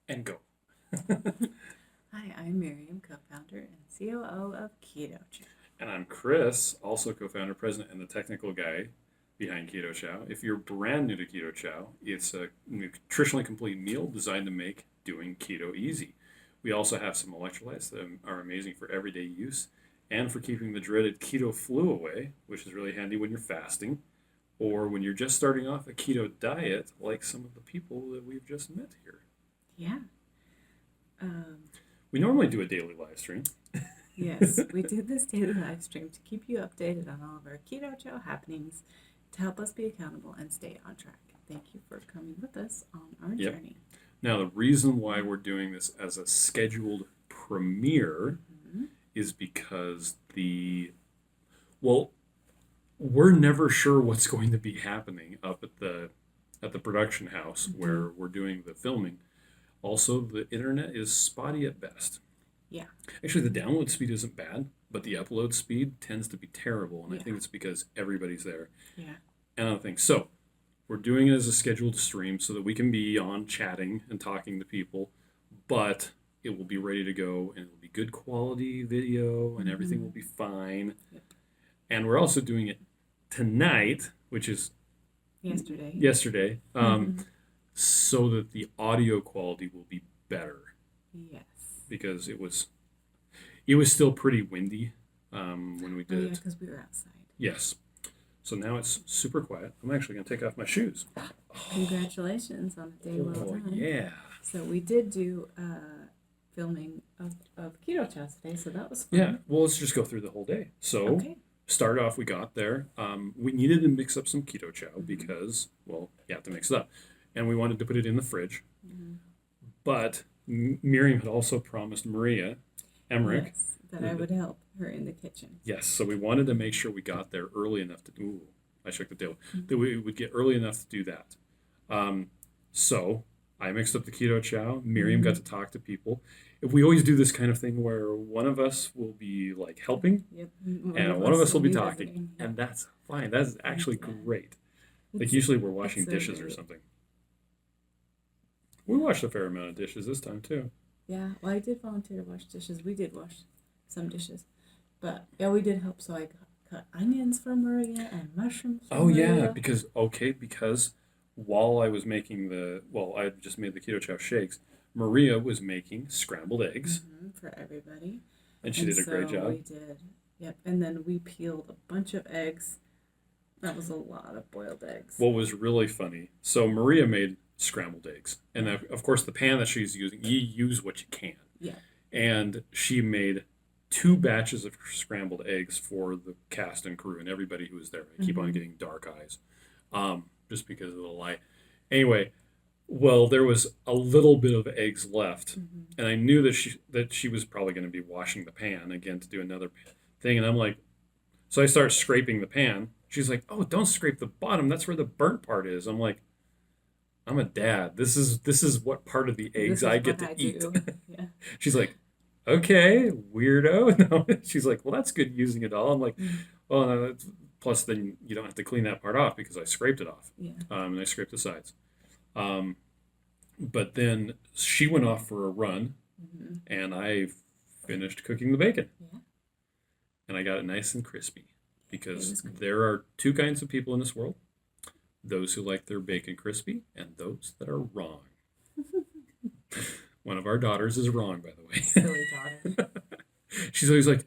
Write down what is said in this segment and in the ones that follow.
and go. Hi, I'm Miriam, co-founder and COO of Keto Chow. And I'm Chris, also co founder, president, and the technical guy behind Keto Chow. If you're brand new to Keto Chow, it's a nutritionally complete meal designed to make doing keto easy. We also have some electrolytes that are amazing for everyday use and for keeping the dreaded keto flu away, which is really handy when you're fasting or when you're just starting off a keto diet, like some of the people that we've just met here. Yeah. Um, We normally do a daily live stream. yes, we did this daily live stream to keep you updated on all of our Keto Chow happenings, to help us be accountable and stay on track. Thank you for coming with us on our Yep. journey. Now, the reason why we're doing this as a scheduled premiere Mhm. is because well, we're never sure what's going to be happening up at the production house where we're doing the filming. Also, the internet is spotty at best. Yeah. Actually, the download speed isn't bad, but the upload speed tends to be terrible, and I Yeah. think it's because everybody's there. Yeah. And other things. So, we're doing it as a scheduled stream so that we can be on chatting and talking to people, but it will be ready to go and it will be good quality video and everything will be fine. Yep. And we're also doing it tonight, which is Yesterday. yesterday, so that the audio quality will be better Yes. because it was still pretty windy when we Oh did yeah, it. because we were outside. Yes. So now it's super quiet. I'm actually going to take off my shoes. Congratulations on a day well Oh, done. yeah. So we did do filming of Keto Chow today, so that was fun. Yeah. Well, let's just go through the whole day. So, Okay. start off, we got there. We needed to mix up some keto chow because, well, you have to mix it up. And we wanted to put it in the fridge. Mm-hmm. But Miriam had also promised Maria Emmerich. Yes, that I would help her in the kitchen. Yes, so we wanted to make sure we got there early enough to. Ooh, I shook the table. That we would get early enough to do that. So I mixed up the keto chow. Miriam got to talk to people. If we always do this kind of thing where one of us will be like helping Yep. and one of us will be talking, visiting. and that's fine. That's actually Yeah. great. Like It's- usually we're washing so dishes or great. something. We washed a fair amount of dishes this time too. Yeah, well, I did volunteer to wash dishes. We did wash some dishes, but yeah, we did help. So I cut onions for Maria and mushrooms for Oh yeah, Maria. because while I was making I just made the keto chow shakes. Maria was making scrambled eggs, For everybody. and she did a great So job. we did. Yep, and then we peeled a bunch of eggs. That was a lot of boiled eggs. What was really funny, so Maria made scrambled eggs, and of course the pan that she's using, you use what you can, Yeah. and she made two batches of scrambled eggs for the cast and crew and everybody who was there. I keep on getting dark eyes, just because of the light. Anyway, well, there was a little bit of eggs left, and I knew that she was probably going to be washing the pan again to do another thing, and I'm like, so I start scraping the pan. She's like, "Oh, don't scrape the bottom. That's where the burnt part is." I'm like, "I'm a dad. This is what part of the eggs This I is get what I to eat." do. Yeah. She's like, "Okay, weirdo." No. She's like, "Well, that's good using it all." I'm like, "Well, no, plus then you don't have to clean that part off because I scraped it off, Yeah. and I scraped the sides." Um, but then she went off for a run, and I finished cooking the bacon, Yeah. and I got it nice and crispy because was great. there are two kinds of people in this world: those who like their bacon crispy and those that are wrong. One of our daughters is wrong, by the way. Silly daughter. She's always like,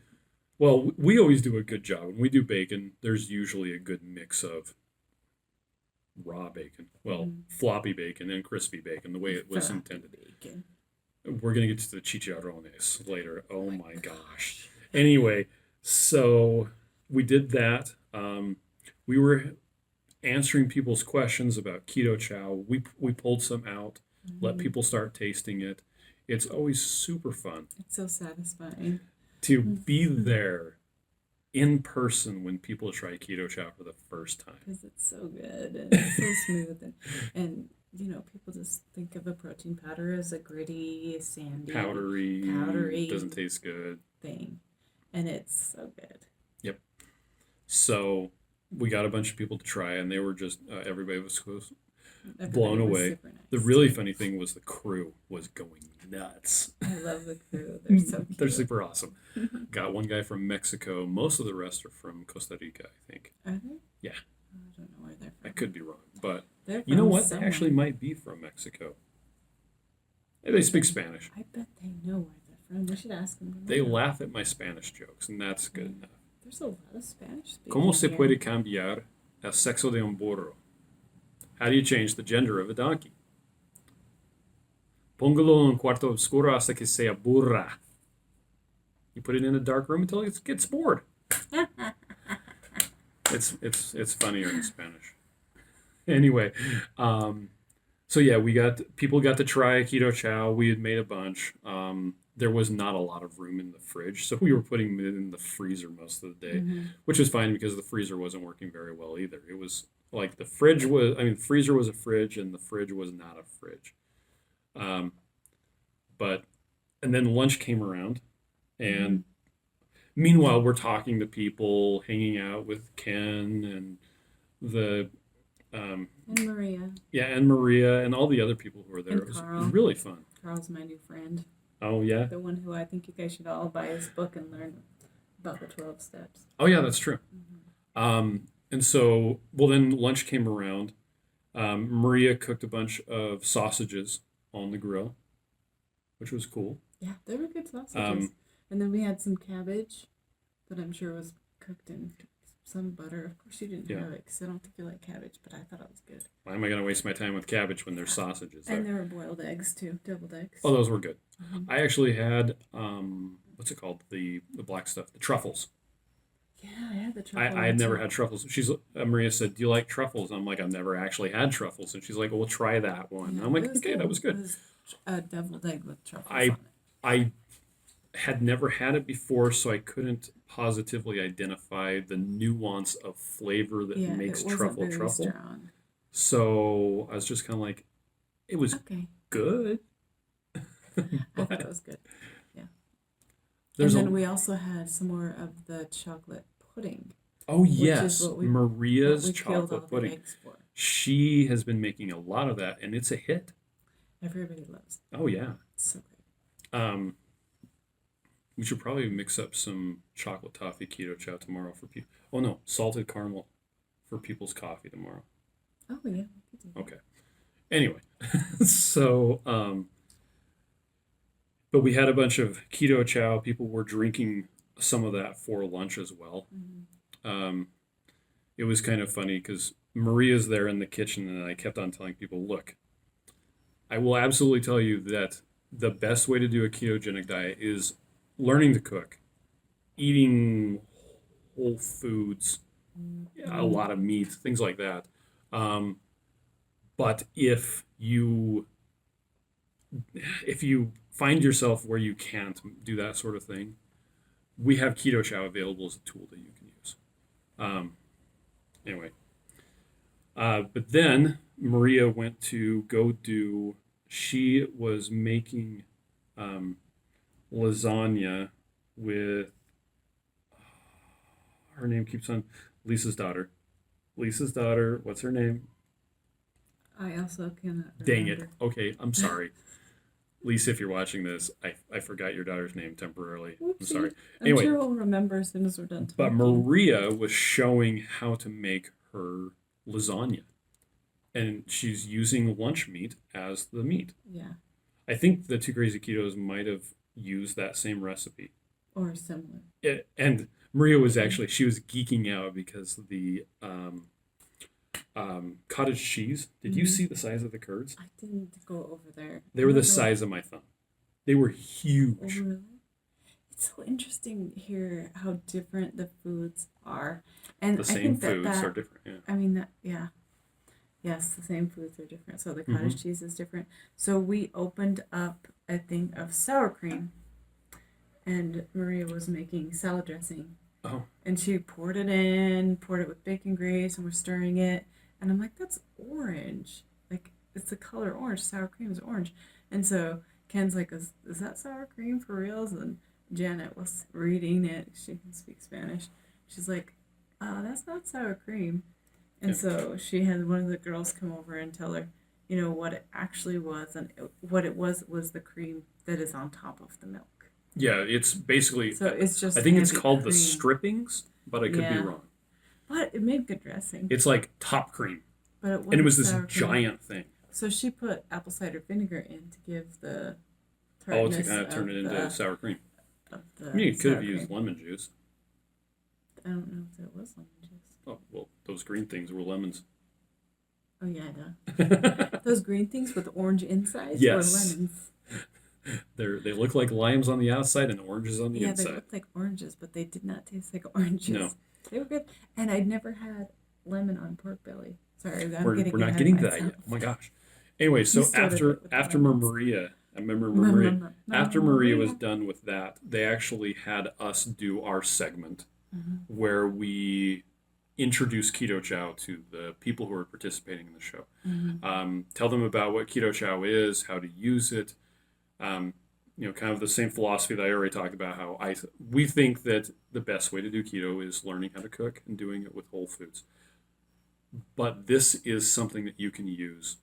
well, we always do a good job. When we do bacon, there's usually a good mix of raw bacon, well, floppy bacon and crispy bacon, the way it was Floppy intended. bacon. We're going to get to the chicharrones later. Oh my gosh. Anyway, so we did that. We were answering people's questions about keto chow. We pulled some out, let people start tasting it. It's always super fun It's so satisfying to be there in person when people try keto chow for the first time. because it's so good and it's so smooth and people just think of a protein powder as a gritty, sandy, Powdery, doesn't taste good. thing, and it's so good. Yep. So we got a bunch of people to try, and they were just everybody was blown Everybody was away. super nice. The really funny thing was the crew was going nuts. I love the crew. They're so cute. They're super awesome. Got one guy from Mexico. Most of the rest are from Costa Rica, I think. Are they? Yeah. Oh, I don't know where they're from. I could be wrong, but They're you know from what? They somewhere. actually might be from Mexico. They speak Spanish. I bet they know where they're from. We should ask them. They laugh at my Spanish jokes, and that's good enough. There's a lot of Spanish speaking ¿Cómo se here. puede cambiar el sexo de un burro? How do you change the gender of a donkey? Póngalo en un cuarto oscuro hasta que se aburra. You put it in a dark room until it gets bored. It's funnier in Spanish. Anyway, so yeah, people got to try Keto Chow. We had made a bunch. There was not a lot of room in the fridge, so we were putting it in the freezer most of the day, which was fine because the freezer wasn't working very well either. It was like the freezer was a fridge and the fridge was not a fridge. And then lunch came around, and meanwhile we're talking to people, hanging out with Ken and the And Maria. yeah, and Maria and all the other people who were there. And It was Carl. really fun. Carl's my new friend. Oh yeah. The one who I think you guys should all buy his book and learn about the 12 steps. Oh yeah, that's true. And so, well, then lunch came around. Maria cooked a bunch of sausages on the grill, which was cool. Yeah, they were good sausages. And then we had some cabbage that I'm sure was cooked in some butter. Of course, you didn't have it because I don't think you like cabbage, but I thought it was good. Why am I going to waste my time with cabbage when there's sausages there? And there were boiled eggs too, deviled eggs. Oh, those were good. I actually had what's it called? The black stuff, the truffles. Yeah, I had the truffle. I had never had truffles. Maria said, "Do you like truffles?" I'm like, "I've never actually had truffles," and she's like, "Well, try that one." Yeah, I'm like, it was "Okay, good. that was good." It was a deviled egg with truffles I- on it. I had never had it before, so I couldn't positively identify the nuance of flavor that Yeah, makes it wasn't truffle very truffle. strong. So I was just kind of like, it was Okay, good. I thought it was good. There's And then we also had some more of the chocolate pudding. oh which yes, is what we Maria's killed all chocolate the pudding. eggs for. She has been making a lot of that, and it's a hit. Everybody loves it. Oh yeah. It's so great. We should probably mix up some chocolate toffee keto chow tomorrow for people. Oh no, salted caramel for people's coffee tomorrow. Oh yeah. we could do that. Okay. Anyway, so but we had a bunch of keto chow. People were drinking some of that for lunch as well. It was kind of funny because Maria's there in the kitchen, and I kept on telling people, "Look, I will absolutely tell you that the best way to do a ketogenic diet is learning to cook, eating whole foods, a lot of meat, things like that. But if you find yourself where you can't do that sort of thing, we have Keto Chow available as a tool that you can use." Anyway, but then Maria went to go do. She was making lasagna with her name keeps on Lisa's daughter. Lisa's daughter. What's her name? I also cannot Dang it. remember. Okay, I'm sorry. Lisa, if you're watching this, I forgot your daughter's name temporarily. I'm Whoopsie. sorry. I'm Anyway, sure we'll remember as soon as we're done but talking. Maria was showing how to make her lasagna. And she's using lunch meat as the meat. Yeah, I think the Two Crazy Ketos might have used that same recipe. or similar. And Maria was she was geeking out because the cottage cheese. Did you see the size of the curds? I didn't go over there. They were the I don't know. size of my thumb. They were Oh, huge. really? It's so interesting here how different the foods are, and The I same think that foods are different. Yeah. I mean that yes, the same foods are different. So the cottage cheese is different. So we opened up a thing of sour cream, and Maria was making salad dressing. Oh. And she poured it with bacon grease, and we're stirring it. And I'm like, that's orange. Like, it's the color orange. Sour cream is orange. And so Ken's like, is that sour cream for reals? And Janet was reading it. She can speak Spanish. She's like, that's not sour cream. And so she had one of the girls come over and tell her, what it actually was, and what it was the cream that is on top of the milk. Yeah, it's basically. So it's just I think it's heavy called the cream. strippings, but I could be Yeah. wrong. But it made good dressing. It's like top cream, But it and it wasn't was this sour cream. giant thing. So she put apple cider vinegar in to give the Oh, tartness to kind of turn it into sour cream. of I the mean, you could have sour used cream. lemon juice. I don't know if there was lemon juice. Oh, well, those green things were lemons. Oh yeah, I know. Those green things with orange insides were Yes. lemons. They look like limes on the outside and oranges on the Yeah, inside. they looked like oranges, but they did not taste like oranges. No. They were good. And I'd never had lemon on pork belly. Sorry, We're not getting to that yet. Oh my gosh. Anyway, so after Maria, I remember Maria, after Maria was done with that, they actually had us do our segment where we introduce Keto Chow to the people who are participating in the show. Tell them about what Keto Chow is, how to use it. Kind of the same philosophy that I already talked about. How we think that the best way to do keto is learning how to cook and doing it with whole foods. But this is something that you can use.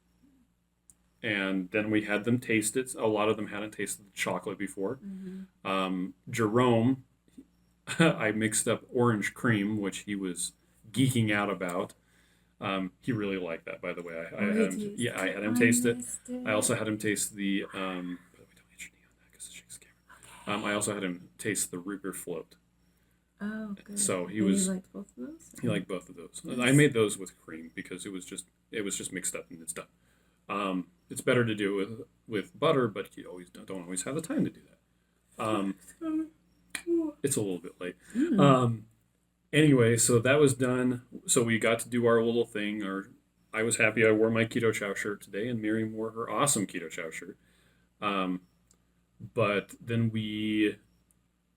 And then we had them taste it. A lot of them hadn't tasted the chocolate before. Jerome, I mixed up orange cream, which he was geeking out about. He really liked that, by the way. I had him taste it. I also had him taste the. By the way, don't hit your knee on that because it shakes the camera. I also had him taste the root beer float. Oh, good. So he liked both of those. He liked both of those. Nice. I made those with cream because it was just mixed up and it's done. It's better to do it with butter, but you don't always have the time to do that. It's a little bit late. Anyway, so that was done. So we got to do our little thing. I was happy I wore my Keto Chow shirt today, and Miriam wore her awesome Keto Chow shirt. But then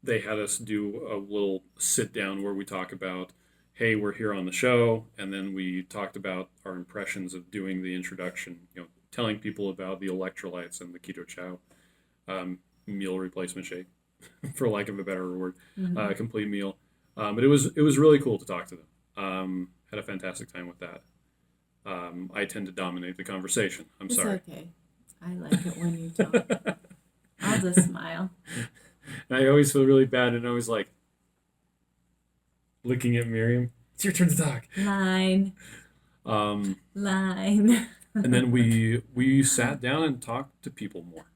they had us do a little sit down where we talk about, hey, we're here on the show, and then we talked about our impressions of doing the introduction, telling people about the electrolytes and the Keto Chow meal replacement shake, for lack of a better word, complete meal. But it was really cool to talk to them. Had a fantastic time with that. I tend to dominate the conversation. It's sorry. It's okay. I like it when you talk. I'll just smile. And I always feel really bad, and I was like looking at Miriam. It's your turn to talk. Line. And then we sat down and talked to people more.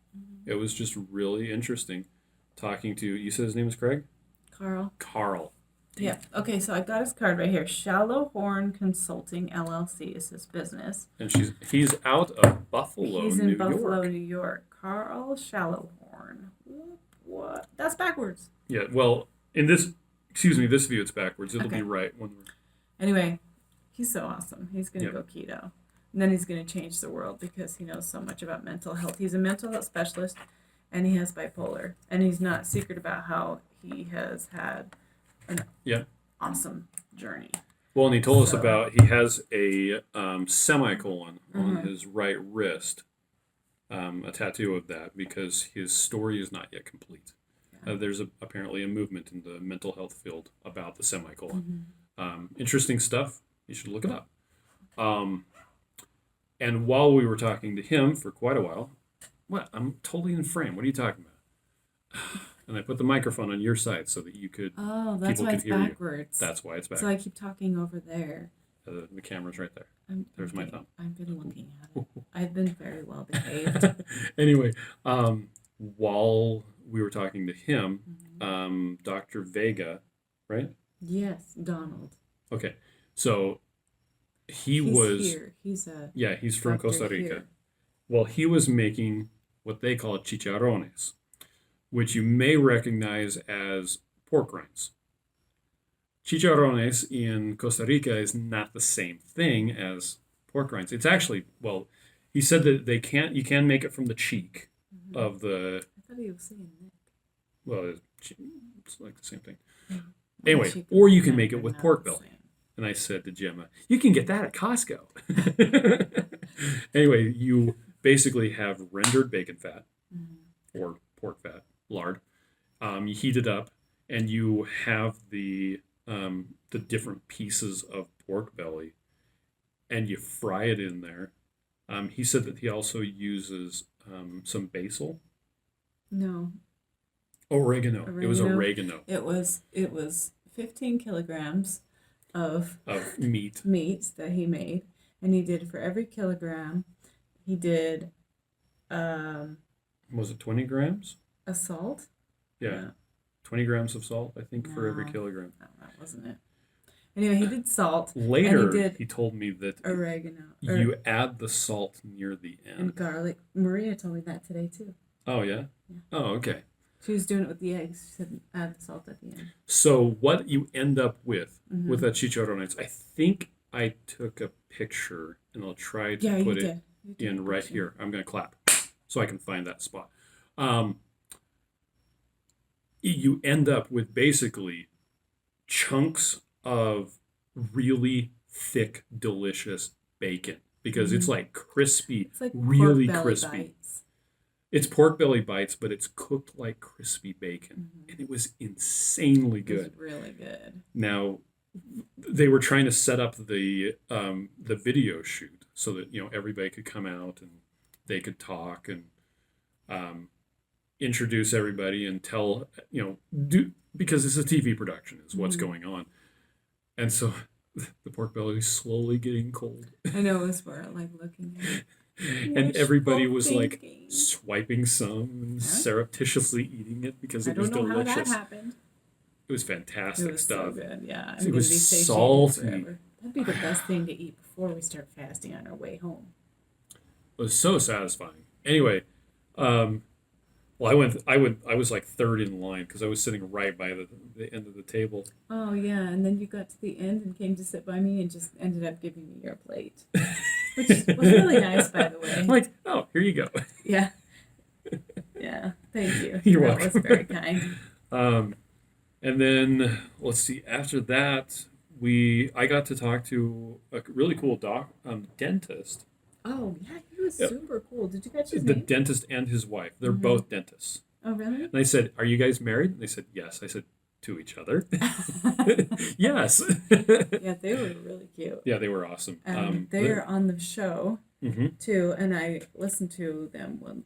It was just really interesting talking to. You said his name was Craig? Carl. Yeah. Okay, so I got his card right here. Shallow Horn Consulting LLC is his business. And he's out of Buffalo, New York. He's in Buffalo, New York. Carl Shallowhorn. What? That's backwards. Yeah. Well, in this view, it's backwards. It'll be right when we're. Anyway, he's so awesome. He's gonna go keto, and then he's gonna change the world because he knows so much about mental health. He's a mental health specialist, and he has bipolar, and he's not secret about how he has had an awesome journey. Well, and he told us about he has a semicolon on his right wrist, a tattoo of that because his story is not yet complete. There's apparently a movement in the mental health field about the semicolon. Interesting stuff. You should look it up. And while we were talking to him for quite a while, I'm totally in frame. What are you talking about? And I put the microphone on your side so that you could. Oh, that's why it's backwards. That's why it's backwards. So I keep talking over there. The camera's right there. There's my thumb. I've been looking at it. I've been very well behaved. Anyway, while we were talking to him, Dr. Vega, right? Yes, Donald. Okay, so he's here. He's from Costa Rica. Here. Well, he was making what they call chicharrones, which you may recognize as pork rinds. Chicharrones in Costa Rica is not the same thing as pork rinds. It's actually, he said that you can make it from the cheek of the. I thought he was saying neck. Well, it's like the same thing. Anyway, or you can make it with pork belly. And I said to Gemma, you can get that at Costco. Anyway, you basically have rendered bacon fat or pork fat, lard. You heat it up, and you have the different pieces of pork belly, and you fry it in there. He said that he also uses some basil, No, oregano. It was oregano. oregano It was 15 kilograms of of meat. meat that he made, and he did for every kilogram. He did um, Was it 20 grams? a salt. Yeah, No, 20 grams of salt, I think, for every no, kilogram. no, that wasn't it. Anyway, he did salt, and he Later, did he told me that oregano you add the salt near the and end. garlic. Maria told me that today too. Oh, yeah? Yeah. Oh, okay. She was doing it with the eggs. She said add the salt at the end. So what you end up with Mm-hmm. that chicharron nights, I think I took a picture and I'll try to Yeah, you put it did. You took a in right picture. here. I'm going to clap so I can find that spot. Um, you end up with basically chunks of really thick, delicious bacon because it's Mm-hmm. like crispy, It's like pork really belly crispy. bites. It's pork belly bites, but it's cooked like crispy bacon. Mm-hmm. And it was insanely It was good. really good. Now, they were trying to set up the video shoot so that everybody could come out and they could talk and um, introduce everybody and tell do because it's a TV production is what's Mm-hmm. going on, and so the pork belly is slowly getting cold, I know it was for like looking at and everybody wishful was like thinking. swiping some and Huh? surreptitiously eating it because I it was don't know how that delicious. happened. It was It fantastic was so stuff. good. Yeah, I'm It gonna be was satiated salty. forever. That'd be the best thing to eat before we start fasting on our way home. It was so satisfying. Anyway, um, well, I was like third in line because I was sitting right by the end of the table. Oh yeah, and then you got to the end and came to sit by me and just ended up giving me your plate, which was really nice, by the I'm way. like, oh, here you go. Yeah, yeah. Thank you. You're That was welcome. very kind. Um, and then let's see. After that, I got to talk to a really cool dentist. Oh yeah, he was Yeah, super cool. Did you catch his the name? dentist and his wife. They're Mm-hmm. both dentists. Oh really? And I said, "Are you guys married?" And they said, "Yes." I said, "To each other?" Yes. Yeah, they were really cute. Yeah, they were awesome. They're on the show Mhm. too, and I listened to them when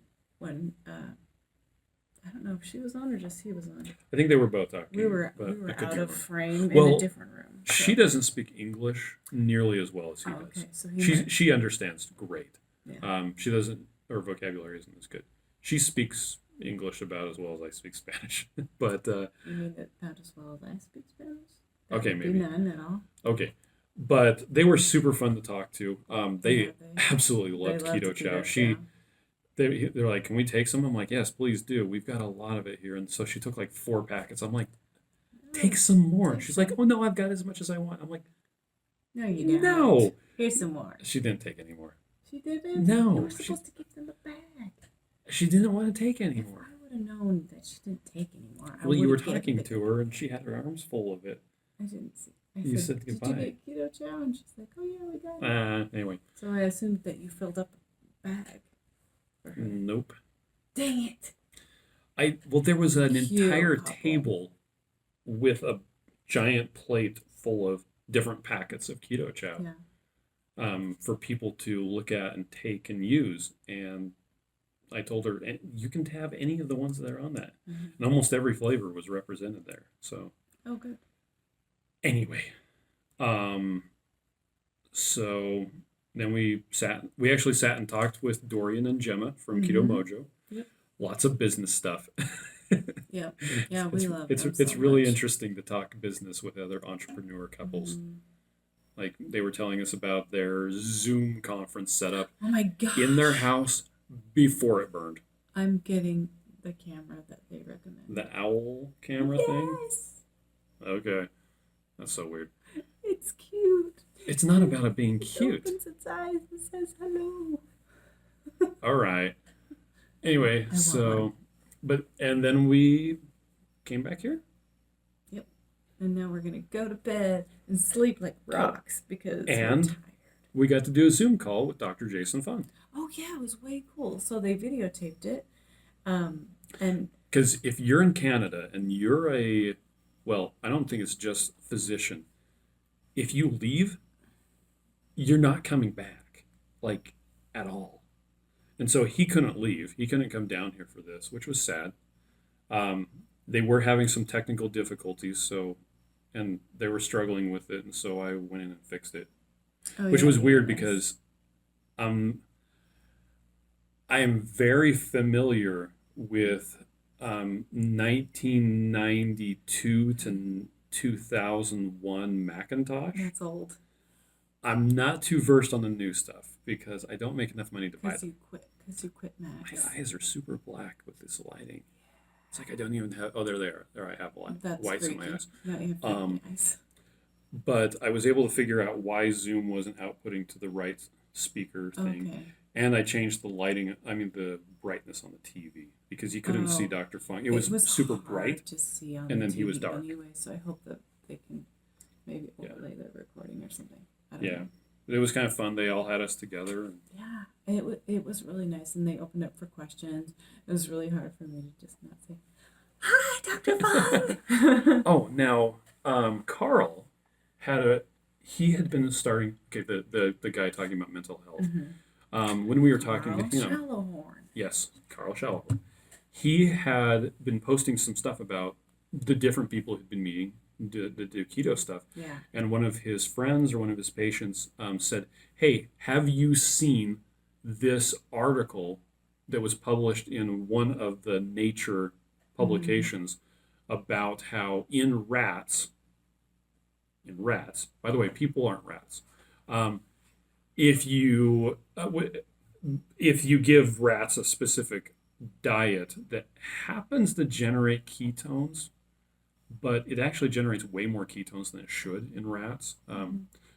I don't know if she was on or just he was on. I think they were both We talking, were but I could out be of wrong. frame in a Well, different room. she So doesn't speak English nearly as well as he oh, does. okay, so he She might she understands great. yeah. She doesn't. Her vocabulary isn't as good. She speaks English about as well as I speak Spanish. But You mean that not as well as I speak Spanish? That okay, would be maybe none at all. okay. But they were super fun to talk to. Yeah, They absolutely they loved loved Keto Chow. keto chow. They're like, can we take some? I'm like, yes, please do. We've got a lot of it here, and so she took like 4 packets. I'm like, take Oh, some more. And take she's like, some. oh no, I've got as much as I want. I'm like, No, you don't. no. Here's some more. She didn't take any more. She didn't. You No, were she supposed to give them a bag. she didn't want to take any If more. I would have known that she didn't take anymore, I Well, you would were have given talking it. to her, and she had her arms full of it. I didn't see. I You said, said "Did you goodbye. get keto chow?" And she's like, "Oh yeah, we got it." Anyway, So I assumed that you filled up a bag for her. nope. Dang it! Well, there was an Cute entire couple. table with a giant plate full of different packets of Keto Chow Yeah. for people to look at and take and use. And I told her, you can have any of the ones that are on that. Mm-hmm. And almost every flavor was represented there. So Oh, good. anyway, um, so then we actually sat and talked with Dorian and Gemma from Keto Mm-hmm. Mojo. Yep. Lots of business stuff. Yep. Yeah, we love it's them it's so really much. interesting to talk business with other entrepreneur couples. Mhm. Like they were telling us about their Zoom conference setup Oh my gosh! in their house before it burned. I'm getting the camera that they recommend. The owl camera thing. Yes, Okay, that's so weird. it's cute. It's not about it being It cute. opens its eyes and says hello. All right. Anyway, I want one. so and then we came back here. Yep. And now we're gonna go to bed and sleep like rocks because we're And tired. we got to do a Zoom call with Dr. Jason Fung. Oh yeah, it was way cool. So they videotaped it, and Because if you're in Canada and you're well, I don't think it's just physician. If you leave, you're not coming back, like, at all. And so he couldn't leave. He couldn't come down here for this, which was sad. Um, they were having some technical difficulties, so and they were struggling with it, and so I went in and fixed it, Oh which yeah, was you were weird nice. because um, I am very familiar with 1992 to 2001 Macintosh. That's old. I'm not too versed on the new stuff because I don't make enough money to buy Cause them. you quit. Cause you quit My Max. eyes are super black with this lighting. It's like I don't even have. Oh, there. There, I have That's whites in my freaky. eyes. Now you have freaky Um, eyes. but I was able to figure out why Zoom wasn't outputting to the right speaker thing, Okay. and I changed the lighting. I mean the brightness on the TV because you couldn't see Oh, Dr. Funk. It it was was super bright, hard to see on and the then he was TV dark. anyway, so I hope that they can maybe Yeah, overlay the recording or something. I don't yeah. know. But it was kind of fun. They all had us together. And, Yeah, it was really nice, and they opened up for questions. It was really hard for me to just not say, "Hi, Dr. Fung." oh, now Carl had a. He had been starting. Okay, the guy talking about mental health. Mm-hmm. When we were talking to Carl him, Shallowhorn. yes, Carl Shallow, he had been posting some stuff about the different people he'd been meeting to do keto stuff. Yeah. And one of his friends or one of his patients said, "Hey, have you seen this article that was published in one of the Nature Mm-hmm. publications about how in rats, by the way, people aren't rats. Um, if you if you give rats a specific diet that happens to generate ketones, but it actually generates way more ketones than it should in rats. Mm-hmm.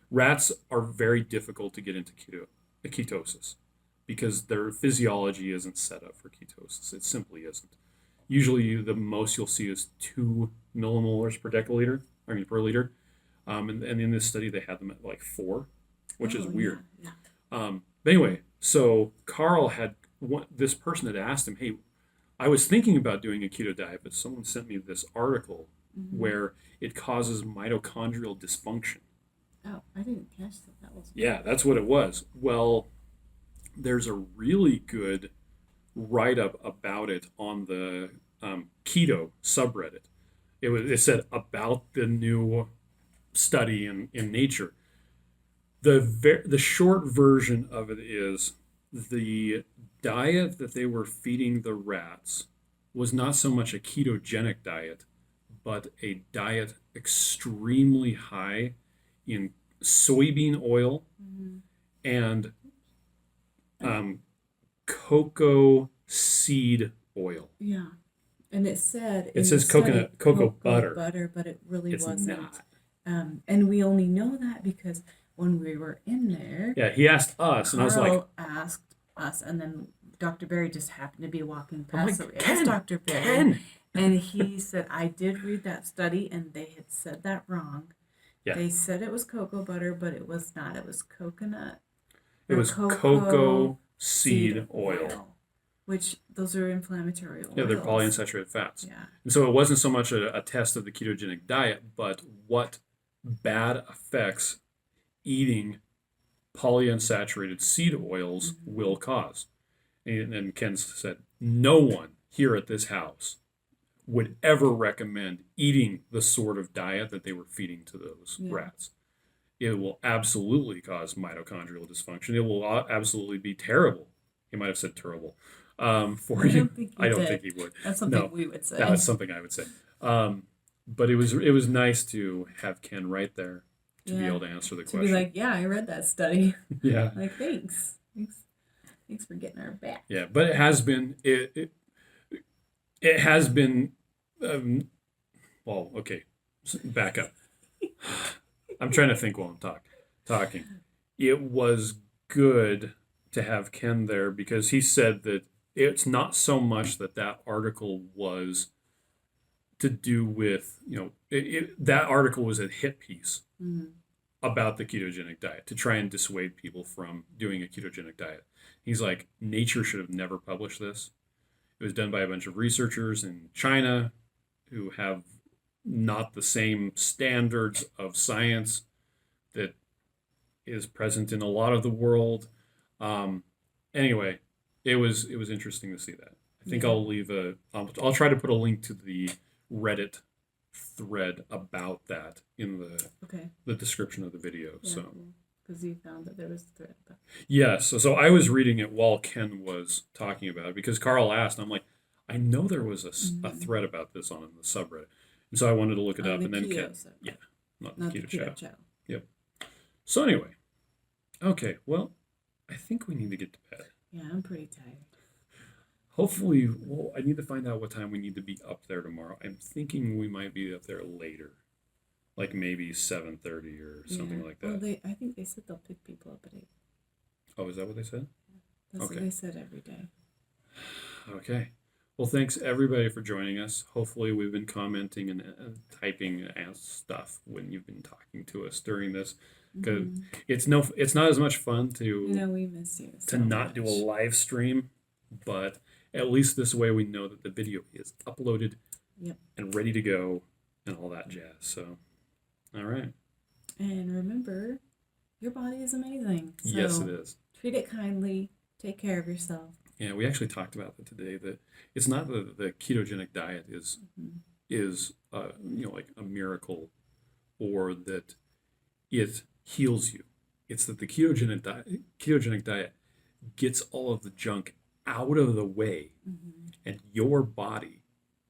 Rats are very difficult to get into ketosis because their physiology isn't set up for ketosis. It simply isn't. Usually, the most you'll see is 2 millimolars per deciliter, I mean per liter. And in this study, they had them at like 4, which is Oh yeah, weird. yeah. But anyway, so Carl had this person had asked him, "Hey, I was thinking about doing a keto diet, but someone sent me this article Mm-hmm. where it causes mitochondrial dysfunction." Oh, I didn't catch that. That was. Yeah, that's what it was. Well, there's a really good write up about it on the keto subreddit. It said about the new study in Nature. The short version of it is the diet that they were feeding the rats was not so much a ketogenic diet, but a diet extremely high in soybean oil Mm-hmm. and um, cocoa seed oil. Yeah. And it said It in the says study cocoa cocoa butter. butter, but it really It's wasn't. not. And we only know that because when we were in there, Yeah, he asked us, and I was like, Carl asked us, and then Dr. Barry just happened to be walking I'm past. like, So it was Ken, Dr. Barry. Ken. And he said, I did read that study, and they had said that wrong. Yeah, They said it was cocoa butter, but it was not. It was coconut it or was cocoa cocoa seed seed oil. oil, which those are inflammatory Yeah, they're oils. polyunsaturated fats. Yeah. And so it wasn't so much a test of the ketogenic diet, but what bad effects eating polyunsaturated seed oils Mm-hmm. will cause. And Ken said, no one here at this house would ever recommend eating the sort of diet that they were feeding to those Yeah. rats. It will absolutely cause mitochondrial dysfunction. It will absolutely be terrible. He might have said terrible for I you. don't think he I don't did. think he would. That's something No, we would say. that's something I would say. But it was nice to have Ken right there to be Yeah. able to answer the To be question. like, yeah, I read that study. Yeah, Like, thanks. Thanks for getting our back. yeah. But it has been it has been well, okay. Back up. I'm trying to think while I'm talking. It was good to have Ken there because he said that it's not so much that article was to do with, that article was a hit piece Mm-hmm. about the ketogenic diet to try and dissuade people from doing a ketogenic diet. He's like, Nature should have never published this. It was done by a bunch of researchers in China who have not the same standards of science that is present in a lot of the world. Um, anyway, it was interesting to see that. I think Yeah. I'll try to put a link to the Reddit thread about that in Okay. the description of the video. Yeah. So Because you found that there was a thread. yes, so I was reading it while Ken was talking about it because Carl asked. I'm like, I know there was a Mm-hmm. thread about this on the subreddit, and so I wanted to look it up. The And then keto Ken, stuff. yeah, not Not the Keto keto Chow. chow. Yep. So anyway, okay, well, I think we need to get to bed. Yeah, I'm pretty tired. Hopefully, well, I need to find out what time we need to be up there tomorrow. I'm thinking we might be up there later, like maybe 7:30 or something Yeah. like Well, that. I think they said they'll pick people up at 8. Oh, is that what they said? That's what Okay. they said every day. Okay. Well, thanks everybody for joining us. Hopefully, we've been commenting and typing stuff when you've been talking to us during this, because Mm-hmm. it's not as much fun You know, we miss you to so not do a much. live stream, but at least this way we know that the video is uploaded Yep. and ready to go and all that jazz. So, all right. And remember, your body is amazing. So Yes, it is. treat it kindly. Take care of yourself. Yeah, we actually talked about that today. That it's not that the ketogenic diet is like a miracle, or that it heals you. It's that the ketogenic diet gets all of the junk out of the way, Mm-hmm. and your body,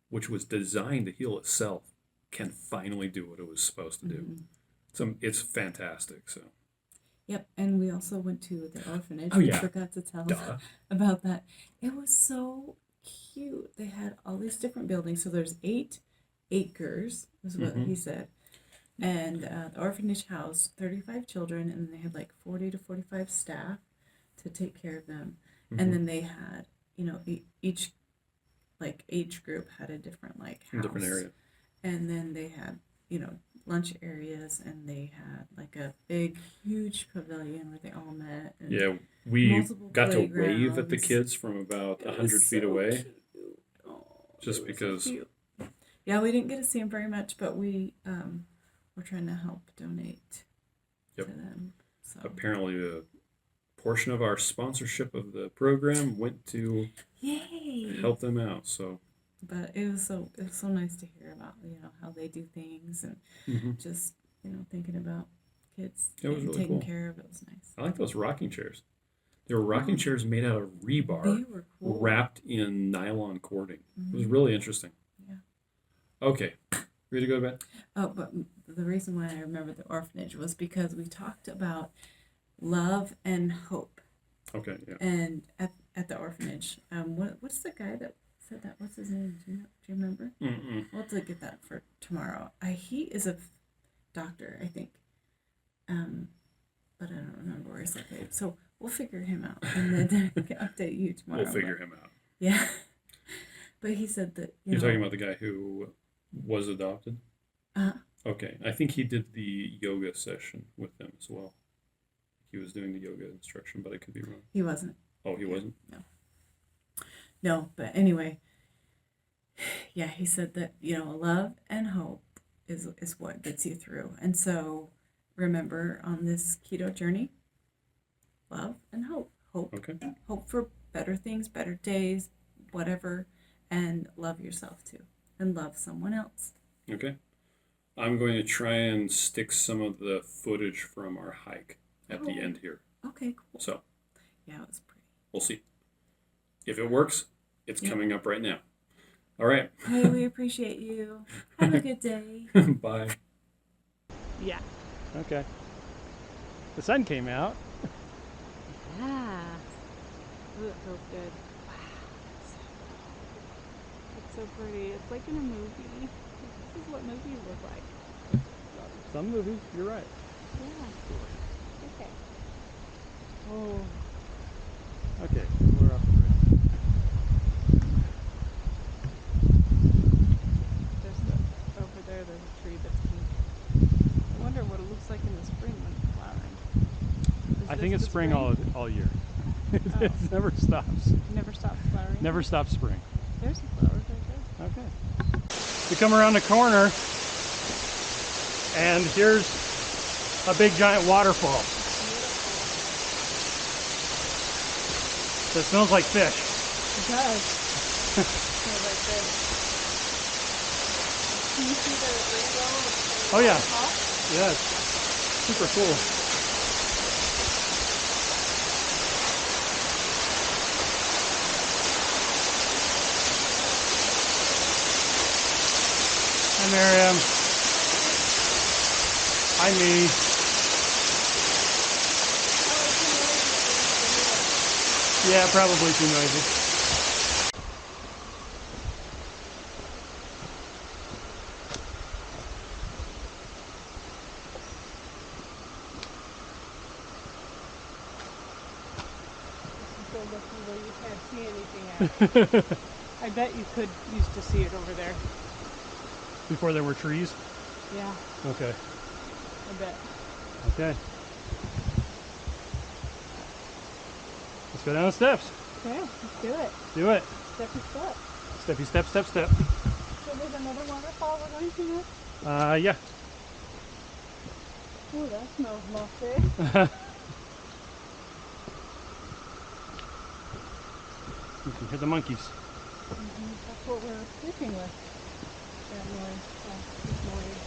which was designed to heal itself, can finally do what it was supposed to do. Mm-hmm. So it's fantastic. So Yep, and we also went to the orphanage. Oh, We yeah. forgot to tell duh. about that. It was so cute. They had all these different buildings. So there's 8 acres, is what Mhm. he said. And the orphanage housed 35 children, and they had like 40 to 45 staff to take care of them. Mhm. And then they had, each like age group had a different like house. Different area. And then they had, lunch areas, and they had like a big, huge pavilion where they all met. And Yeah, we multiple got to wave at the playgrounds. kids from about It was 100 feet so away, cute. Oh, just they were so because. cute. Yeah, we didn't get to see them very much, but we we're trying to help donate Yep. to them. So Apparently, a portion of our sponsorship of the program went to yay! help them out. So But it was so nice to hear about how they do things, and mhm. just thinking about kids It was getting really taken cool. care of. It was nice. I like those rocking chairs. They were rocking Oh. chairs made out of rebar, They were cool. wrapped in nylon cording. It was Mhm. really interesting. Yeah. Okay, ready to go to bed? Oh, but the reason why I remember the orphanage was because we talked about love and hope, Okay, yeah. and at the orphanage. What's the guy that said that? What's his name? Do you remember? Mm-mm. We'll have to get that for tomorrow. He is a doctor, I think. But I don't remember where he's located. So we'll figure him out, and then I can update you tomorrow. We'll figure him out. Yeah. But he said that You're talking about the guy who was adopted? Uh, Okay, I think he did the yoga session with them as well. He was doing the yoga instruction, but I could be wrong. he wasn't. Oh, he wasn't? No, but anyway, yeah, he said that love and hope is what gets you through. And so remember, on this keto journey, love and hope Okay. hope for better things, better days, whatever, and love yourself too, and love someone else. Okay. I'm going to try and stick some of the footage from our hike at the Oh. end here. Okay, cool. So Yeah, it was pretty. we'll see. If it works, it's Yeah. coming up right now. All right. Hey, we appreciate you. Have a good day. Bye. Yeah. Okay. The sun came out. Yeah. Ooh, it feels good. Wow. It's so pretty. It's like in a movie. This is what movies look like. Some movies, you're right. Yeah. Okay. Oh. Okay, we're up the bridge. Over there, there's a tree that's pink. I wonder what it looks like in the spring when it's flowering. I think it's spring all year. It never stops. Never stops flowering. Never stops spring. There's some flowers right there. Okay. We come around the corner and here's a big giant waterfall. So it smells like fish. It does. Smells like this. Can you see the rainbow? Oh yeah. Top? Yeah, it's super cool. Hi Miriam. Hi me. Yeah, probably too noisy. So lucky where you can't see anything at. I bet you could used to see it over there. Before there were trees? Yeah, Okay. I bet. Okay. Let's go down the steps. Okay, let's do it. Do it. Step by step. Steppy step, step, step. So there's another waterfall we're going to next? Yeah. Oh, that smells lovely. You can hear the monkeys. That's what we're sleeping with that noise this morning.